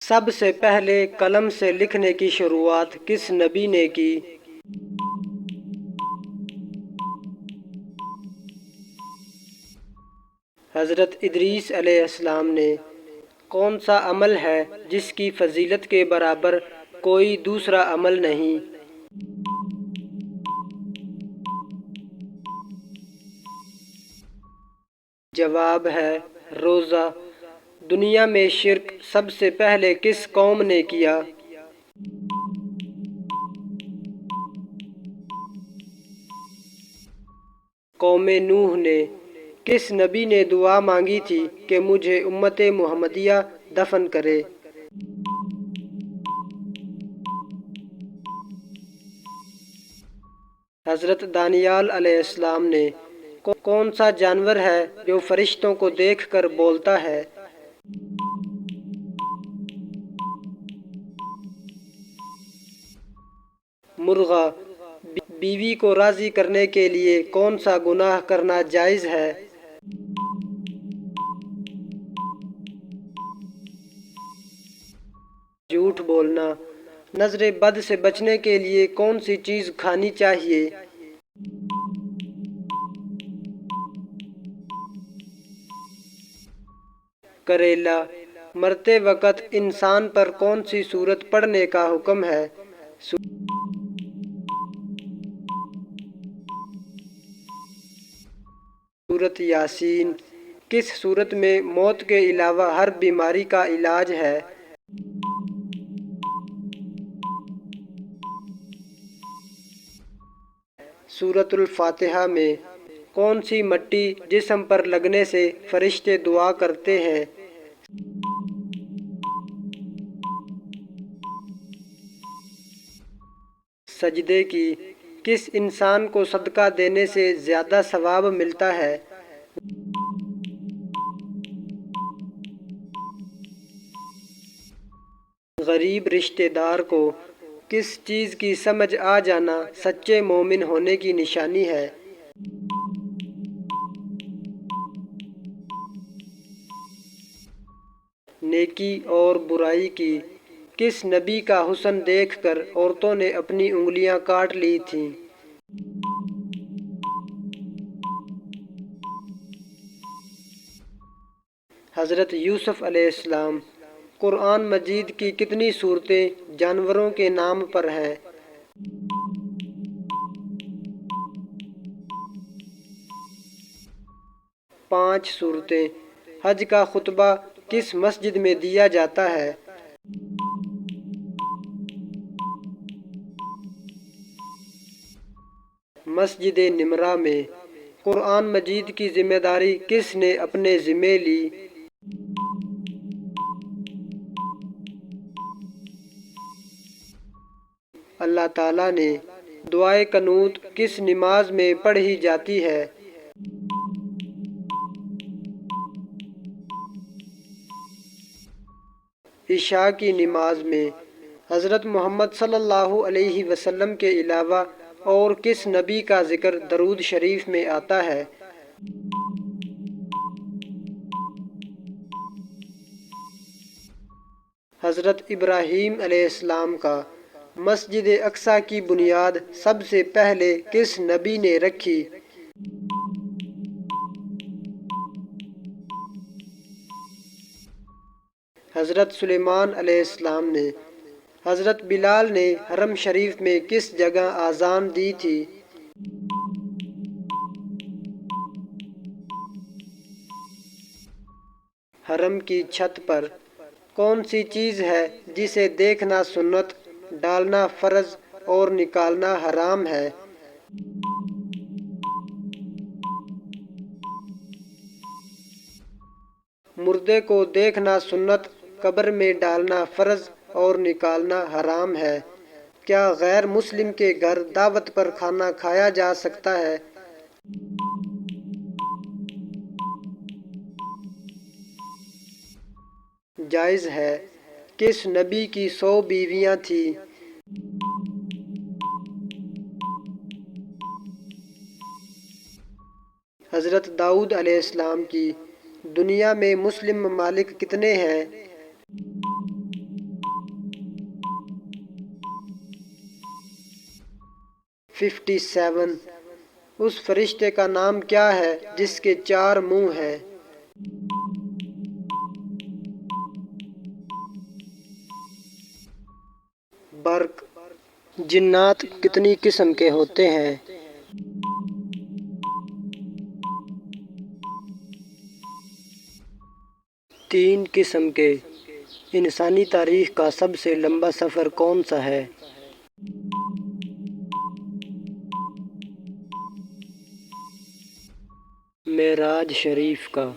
سب سے پہلے قلم سے لکھنے کی شروعات کس نبی نے کی؟ حضرت ادریس علیہ السلام نے۔ کون سا عمل ہے جس کی فضیلت کے برابر کوئی دوسرا عمل نہیں؟ جواب ہے روزہ۔ دنیا میں شرک سب سے پہلے کس قوم نے کیا؟ قوم نوح نے۔ کس نبی نے دعا مانگی تھی کہ مجھے امت محمدیہ دفن کرے؟ حضرت دانیال علیہ السلام نے۔ کون سا جانور ہے جو فرشتوں کو دیکھ کر بولتا ہے؟ مرغا۔ بیوی کو راضی کرنے کے لیے کون سا گناہ کرنا جائز ہے؟ جھوٹ بولنا۔ نظر بد سے بچنے کے لیے کون سی چیز کھانی چاہیے؟ کریلا۔ مرتے وقت انسان پر کون سی سورت پڑھنے کا حکم ہے؟ سورت یاسین۔ کس سورت میں موت کے علاوہ ہر بیماری کا علاج ہے؟ سورت الفاتحہ میں۔ کون سی مٹی جسم پر لگنے سے فرشتے دعا کرتے ہیں؟ سجدے کی۔ کس انسان کو صدقہ دینے سے زیادہ ثواب ملتا ہے؟ غریب رشتہ دار کو۔ کس چیز کی سمجھ آ جانا سچے مومن ہونے کی نشانی ہے؟ نیکی اور برائی کی۔ کس نبی کا حسن دیکھ کر عورتوں نے اپنی انگلیاں کاٹ لی تھیں؟ حضرت یوسف علیہ السلام۔ قرآن مجید کی کتنی صورتیں جانوروں کے نام پر ہیں؟ 5 صورتیں۔ حج کا خطبہ کس مسجد میں دیا جاتا ہے؟ مسجد نمرہ میں۔ قرآن مجید کی ذمہ داری کس نے اپنے ذمے لی؟ اللہ تعالیٰ نے۔ دعائے قنوت کس نماز میں پڑھی جاتی ہے؟ عشاء کی نماز میں۔ حضرت محمد صلی اللہ علیہ وسلم کے علاوہ اور کس نبی کا ذکر درود شریف میں آتا ہے؟ حضرت ابراہیم علیہ السلام کا۔ مسجد اقصی کی بنیاد سب سے پہلے کس نبی نے رکھی؟ حضرت سلیمان علیہ السلام نے۔ حضرت بلال نے حرم شریف میں کس جگہ اذان دی تھی؟ حرم کی چھت پر۔ کون سی چیز ہے جسے دیکھنا سنت، ڈالنا فرض اور نکالنا حرام ہے؟ مردے کو دیکھنا سنت، قبر میں ڈالنا فرض اور نکالنا حرام ہے۔ کیا غیر مسلم کے گھر دعوت پر کھانا کھایا جا سکتا ہے؟ جائز ہے۔ کس نبی کی 100 بیویاں تھیں؟ حضرت داؤد علیہ السلام کی۔ دنیا میں مسلم ممالک کتنے ہیں؟ 57. اس فرشتے کا نام کیا ہے جس کے 4 منہ ہیں؟ برق. جنات کتنی قسم کے ہوتے ہیں؟ 3 قسم کے. انسانی تاریخ کا سب سے لمبا سفر کون سا ہے؟ معراج شریف کا.